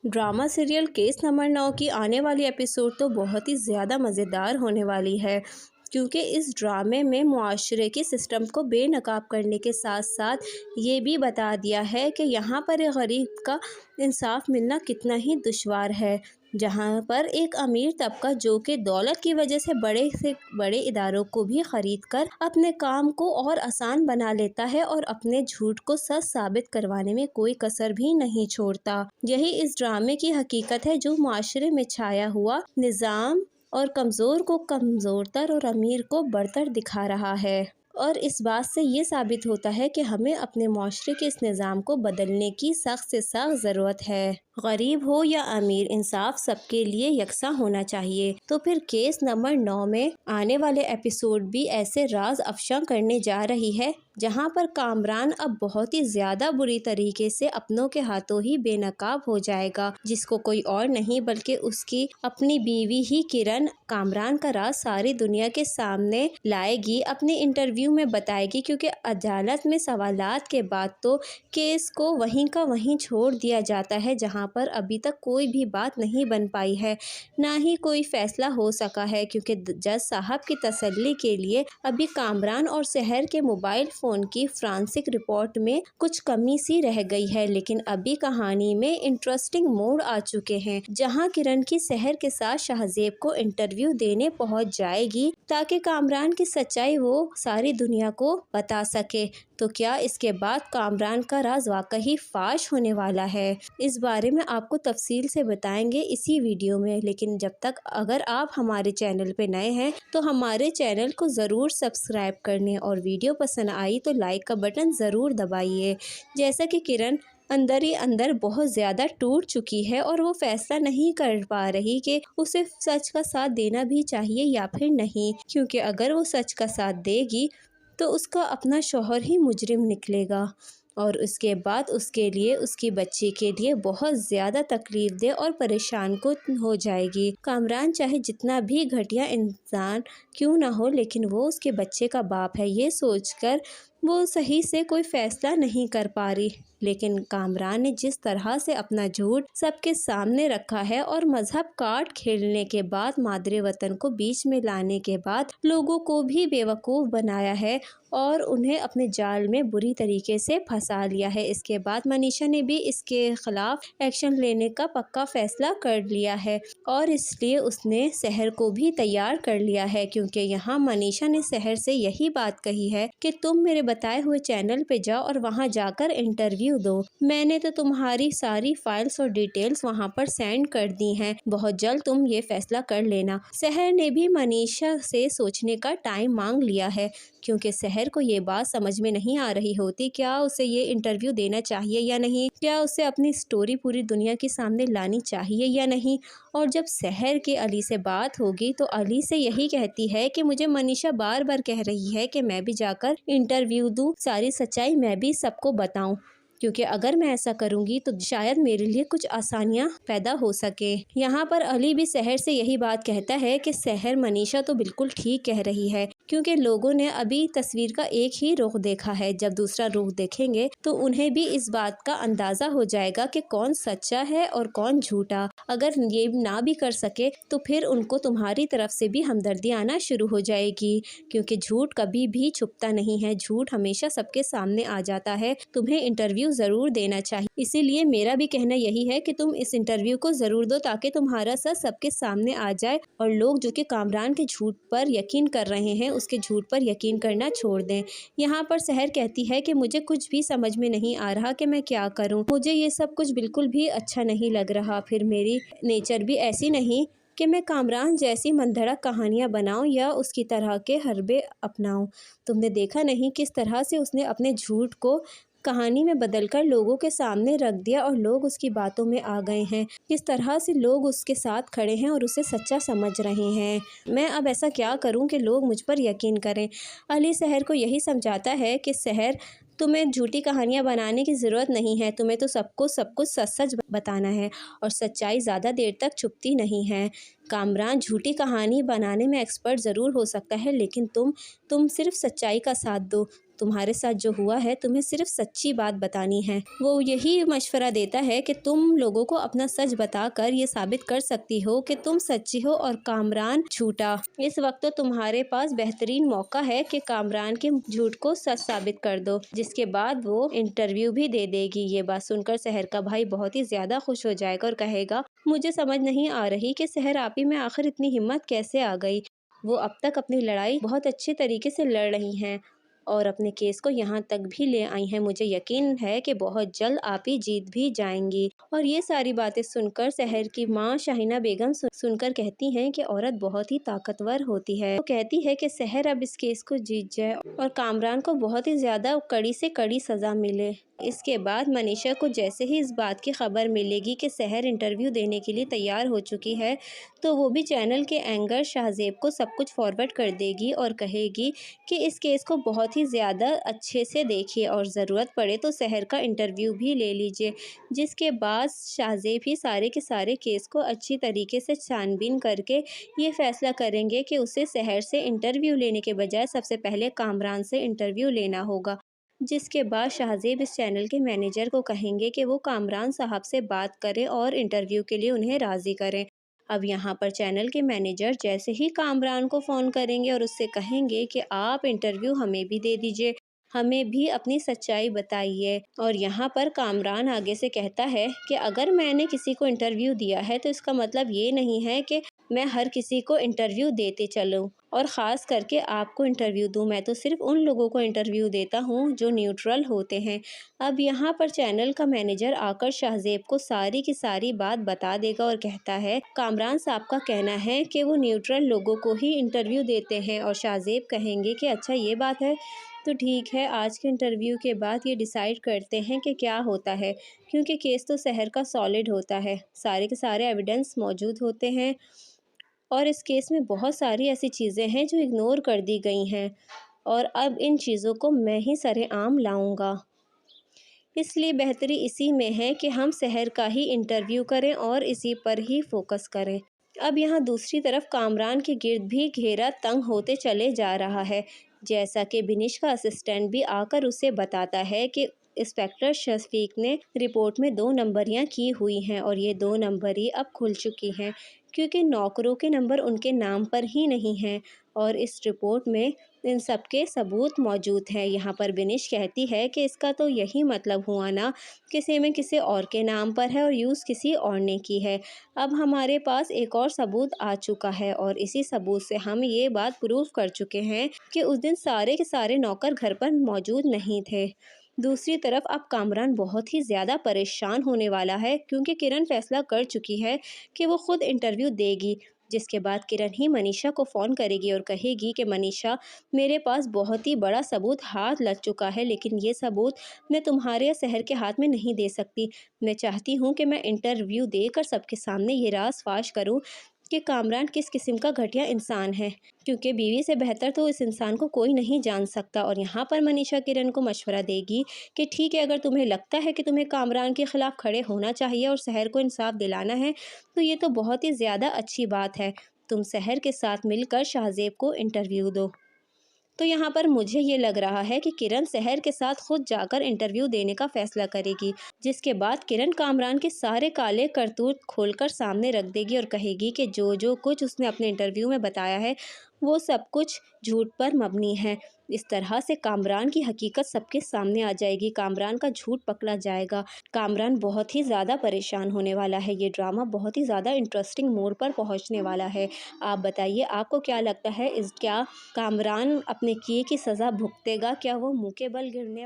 Drama serial case number 9 की आने वाली एपिसोड तो बहुत ही ज़्यादा मज़ेदार होने वाली है, क्योंकि इस ड्रामे में मुआशरे के सिस्टम को बेनकाब करने के साथ साथ ये भी बता दिया है कि यहाँ पर एक गरीब का इंसाफ मिलना कितना ही दुश्वार है। जहाँ पर एक अमीर तबका जो कि दौलत की वजह से बड़े इदारों को भी ख़रीद कर अपने काम को और आसान बना लेता है और अपने झूठ को सच साबित करवाने में कोई कसर भी नहीं छोड़ता। यही इस ड्रामे की हकीकत है, जो माशरे में छाया हुआ निज़ाम और कमज़ोर को कमज़ोरतर और अमीर को बढ़तर दिखा रहा है। और इस बात से ये साबित होता है कि हमें अपने माशरे के इस निज़ाम को बदलने की सख्त से सख्त ज़रूरत है। गरीब हो या अमीर, इंसाफ सबके लिए यकसा होना चाहिए। तो फिर केस नंबर 9 में आने वाले एपिसोड भी ऐसे राज अफशा करने जा रही है, जहां पर कामरान अब बहुत ही ज़्यादा बुरी तरीके से अपनों के हाथों ही बेनकाब हो जाएगा, जिसको कोई और नहीं बल्कि उसकी अपनी बीवी ही किरण कामरान का राज सारी दुनिया के सामने लाएगी, अपने इंटरव्यू में बताएगी। क्योंकि अदालत में सवालात के बाद तो केस को वहीं का वहीं छोड़ दिया जाता है, जहां पर अभी तक कोई भी बात नहीं बन पाई है, ना ही कोई फैसला हो सका है। क्योंकि जज साहब की तसल्ली के लिए अभी कामरान और शहर के मोबाइल फ़ोन की फ्रांसिक रिपोर्ट में कुछ कमी सी रह गई है, लेकिन अभी कहानी में इंटरेस्टिंग मोड़ आ चुके हैं, जहां किरण की शहर के साथ शाहजेब को इंटरव्यू देने पहुंच जाएगी, ताकि कामरान की सच्चाई वो सारी दुनिया को बता सके। तो क्या इसके बाद कामरान का राज वाकई फाश होने वाला है? इस बारे में आपको तफसील से बताएंगे इसी वीडियो में। लेकिन जब तक अगर आप हमारे चैनल पे नए हैं तो हमारे चैनल को ज़रूर सब्सक्राइब करने और वीडियो पसंद आई तो लाइक का बटन ज़रूर दबाइए। जैसा कि किरण अंदर ही अंदर बहुत ज़्यादा टूट चुकी है और वो फैसला नहीं कर पा रही कि उसे सच का साथ देना भी चाहिए या फिर नहीं, क्योंकि अगर वो सच का साथ देगी तो उसका अपना शौहर ही मुजरिम निकलेगा और उसके बाद उसके लिए, उसकी बच्ची के लिए बहुत ज़्यादा तकलीफदेह और परेशान को हो जाएगी। कामरान चाहे जितना भी घटिया इंसान क्यों ना हो, लेकिन वो उसके बच्चे का बाप है, ये सोचकर वो सही से कोई फैसला नहीं कर पा रही। लेकिन कामरान ने जिस तरह से अपना झूठ सबके सामने रखा है और मजहब कार्ड खेलने के बाद मादरे वतन को बीच में लाने के बाद लोगों को भी बेवकूफ़ बनाया है और उन्हें अपने जाल में बुरी तरीके से फंसा लिया है। इसके बाद मनीषा ने भी इसके खिलाफ एक्शन लेने का पक्का फैसला कर लिया है और इसलिए उसने शहर को भी तैयार कर लिया है, क्योंकि यहाँ मनीषा ने शहर से यही बात कही है कि तुम मेरे बताए हुए चैनल पे जाओ और वहाँ जाकर इंटरव्यू दो। मैंने तो तुम्हारी सारी फाइल्स और डिटेल्स वहाँ पर सेंड कर दी हैं, बहुत जल्द तुम ये फैसला कर लेना। शहर ने भी मनीषा से सोचने का टाइम मांग लिया है, क्योंकि शहर को ये बात समझ में नहीं आ रही होती क्या उसे ये इंटरव्यू देना चाहिए या नहीं, क्या उसे अपनी स्टोरी पूरी दुनिया के सामने लानी चाहिए या नहीं। और जब शहर के अली से बात होगी तो अली से यही कहती है कि मुझे मनीषा बार बार कह रही है कि मैं भी जाकर इंटरव्यू दूं, सारी सच्चाई मैं भी सबको बताऊं, क्योंकि अगर मैं ऐसा करूंगी तो शायद मेरे लिए कुछ आसानियां पैदा हो सके। यहाँ पर अली भी शहर से यही बात कहता है कि शहर, मनीषा तो बिल्कुल ठीक कह रही है, क्योंकि लोगों ने अभी तस्वीर का एक ही रुख देखा है, जब दूसरा रुख देखेंगे तो उन्हें भी इस बात का अंदाज़ा हो जाएगा कि कौन सच्चा है और कौन झूठा। अगर ये ना भी कर सके तो फिर उनको तुम्हारी तरफ से भी हमदर्दी आना शुरू हो जाएगी, क्योंकि झूठ कभी भी छुपता नहीं है, झूठ हमेशा सबके सामने आ जाता है। तुम्हें इंटरव्यू ज़रूर देना चाहिए, इसीलिए मेरा भी कहना यही है कि तुम इस इंटरव्यू को ज़रूर दो, ताकि तुम्हारा सच सबके सामने आ जाए और लोग जो कि कामरान के झूठ पर यकीन कर रहे हैं उसके झूठ पर यकीन करना छोड़ दें। यहाँ पर शहर कहती है कि मुझे कुछ भी समझ में नहीं आ रहा कि मैं क्या करूँ, मुझे ये सब कुछ बिल्कुल भी अच्छा नहीं लग रहा, फिर मेरी नेचर भी ऐसी नहीं कि मैं कामरान जैसी मनधड़क कहानियाँ बनाऊं या उसकी तरह के हरबे अपनाऊं। तुमने देखा नहीं किस तरह से उसने अपने झूठ को कहानी में बदलकर लोगों के सामने रख दिया और लोग उसकी बातों में आ गए हैं, किस तरह से लोग उसके साथ खड़े हैं और उसे सच्चा समझ रहे हैं। मैं अब ऐसा क्या करूं कि लोग मुझ पर यकीन करें। अली शहर को यही समझाता है कि शहर, तुम्हें झूठी कहानियाँ बनाने की ज़रूरत नहीं है, तुम्हें तो सबको सब कुछ सच सच बताना है और सच्चाई ज़्यादा देर तक छुपती नहीं है। कामरान झूठी कहानी बनाने में एक्सपर्ट ज़रूर हो सकता है, लेकिन तुम सिर्फ सच्चाई का साथ दो, तुम्हारे साथ जो हुआ है तुम्हें सिर्फ सच्ची बात बतानी है। वो यही मशवरा देता है कि तुम लोगों को अपना सच बताकर ये साबित कर सकती हो कि तुम सच्ची हो और कामरान झूठा। इस वक्त तो तुम्हारे पास बेहतरीन मौका है कि कामरान के झूठ को सच साबित कर दो, जिसके बाद वो इंटरव्यू भी दे देगी। ये बात सुनकर सहर का भाई बहुत ही ज्यादा खुश हो जाएगा और कहेगा, मुझे समझ नहीं आ रही कि सहर आप ही में आखिर इतनी हिम्मत कैसे आ गई। वो अब तक अपनी लड़ाई बहुत अच्छे तरीके से लड़ रही हैं और अपने केस को यहाँ तक भी ले आई हैं। मुझे यकीन है कि बहुत जल्द आप ही जीत भी जाएंगी। और ये सारी बातें सुनकर सहर की माँ शाहिना बेगम सुनकर कहती हैं कि औरत बहुत ही ताकतवर होती है। वो कहती है कि सहर अब इस केस को जीत जाए और कामरान को बहुत ही ज़्यादा कड़ी से कड़ी सज़ा मिले। इसके बाद मनीषा को जैसे ही इस बात की खबर मिलेगी कि सहर इंटरव्यू देने के लिए तैयार हो चुकी है, तो वो भी चैनल के एंकर शाहजेब को सब कुछ फॉरवर्ड कर देगी और कहेगी कि इस केस को बहुत ही ज़्यादा अच्छे से देखिए और ज़रूरत पड़े तो सहर का इंटरव्यू भी ले लीजिए। जिसके बाद शाहजेब ही सारे के सारे केस को अच्छी तरीके से छानबीन करके ये फ़ैसला करेंगे कि उसे सहर से इंटरव्यू लेने के बजाय सबसे पहले कामरान से इंटरव्यू लेना होगा। जिसके बाद शाहजेब इस चैनल के मैनेजर को कहेंगे कि वो कामरान साहब से बात करें और इंटरव्यू के लिए उन्हें राज़ी करें। अब यहाँ पर चैनल के मैनेजर जैसे ही कामरान को फ़ोन करेंगे और उससे कहेंगे कि आप इंटरव्यू हमें भी दे दीजिए, हमें भी अपनी सच्चाई बताइए। और यहाँ पर कामरान आगे से कहता है कि अगर मैंने किसी को इंटरव्यू दिया है तो इसका मतलब ये नहीं है कि मैं हर किसी को इंटरव्यू देते चलूँ और ख़ास करके आपको इंटरव्यू दूँ। मैं तो सिर्फ उन लोगों को इंटरव्यू देता हूँ जो न्यूट्रल होते हैं। अब यहाँ पर चैनल का मैनेजर आकर शाहजेब को सारी की सारी बात बता देगा और कहता है, कामरान साहब का कहना है कि वो न्यूट्रल लोगों को ही इंटरव्यू देते हैं। और शाहजेब कहेंगे कि अच्छा ये बात है, तो ठीक है, आज के इंटरव्यू के बाद ये डिसाइड करते हैं कि क्या होता है, क्योंकि केस तो सहर का सॉलिड होता है, सारे के सारे एविडेंस मौजूद होते हैं और इस केस में बहुत सारी ऐसी चीज़ें हैं जो इग्नोर कर दी गई हैं और अब इन चीज़ों को मैं ही सरेआम लाऊंगा। इसलिए बेहतरी इसी में है कि हम सहर का ही इंटरव्यू करें और इसी पर ही फोकस करें। अब यहाँ दूसरी तरफ कामरान के गिर्द भी घेरा तंग होते चले जा रहा है। जैसा कि बिनिश का असिस्टेंट भी आकर उसे बताता है कि इंस्पेक्टर शफीक ने रिपोर्ट में 2 नंबरियां की हुई हैं और ये 2 नंबरी अब खुल चुकी हैं, क्योंकि नौकरों के नंबर उनके नाम पर ही नहीं हैं और इस रिपोर्ट में इन सब के सबूत मौजूद हैं। यहाँ पर बिनिश कहती है कि इसका तो यही मतलब हुआ ना, किसी में किसी और के नाम पर है और यूज़ किसी और ने की है। अब हमारे पास एक और सबूत आ चुका है और इसी सबूत से हम ये बात प्रूव कर चुके हैं कि उस दिन सारे के सारे नौकर घर पर मौजूद नहीं थे। दूसरी तरफ अब कामरान बहुत ही ज़्यादा परेशान होने वाला है, क्योंकि किरण फैसला कर चुकी है कि वो खुद इंटरव्यू देगी। जिसके बाद किरण ही मनीषा को फ़ोन करेगी और कहेगी कि मनीषा, मेरे पास बहुत ही बड़ा सबूत हाथ लग चुका है, लेकिन ये सबूत मैं तुम्हारे या शहर के हाथ में नहीं दे सकती। मैं चाहती हूँ कि मैं इंटरव्यू देकर सबके सामने ये राज फाश करूँ कि कामरान किस किस्म का घटिया इंसान है, क्योंकि बीवी से बेहतर तो इस इंसान को कोई नहीं जान सकता। और यहाँ पर मनीषा किरण को मशवरा देगी कि ठीक है, अगर तुम्हें लगता है कि तुम्हें कामरान के ख़िलाफ़ खड़े होना चाहिए और शहर को इंसाफ दिलाना है, तो ये तो बहुत ही ज़्यादा अच्छी बात है। तुम शहर के साथ मिलकर शाहजेब को इंटरव्यू दो। तो यहाँ पर मुझे ये लग रहा है कि किरण शहर के साथ खुद जाकर इंटरव्यू देने का फैसला करेगी। जिसके बाद किरण कामरान के सारे काले करतूत खोलकर सामने रख देगी और कहेगी कि जो जो कुछ उसने अपने इंटरव्यू में बताया है वो सब कुछ झूठ पर मबनी है। इस तरह से कामरान की हकीकत सबके सामने आ जाएगी, कामरान का झूठ पकड़ा जाएगा। कामरान बहुत ही ज़्यादा परेशान होने वाला है। ये ड्रामा बहुत ही ज़्यादा इंटरेस्टिंग मोड़ पर पहुंचने वाला है। आप बताइए, आपको क्या लगता है, क्या कामरान अपने किए की सज़ा भुगतेगा? क्या वो मुँह के बल गिरने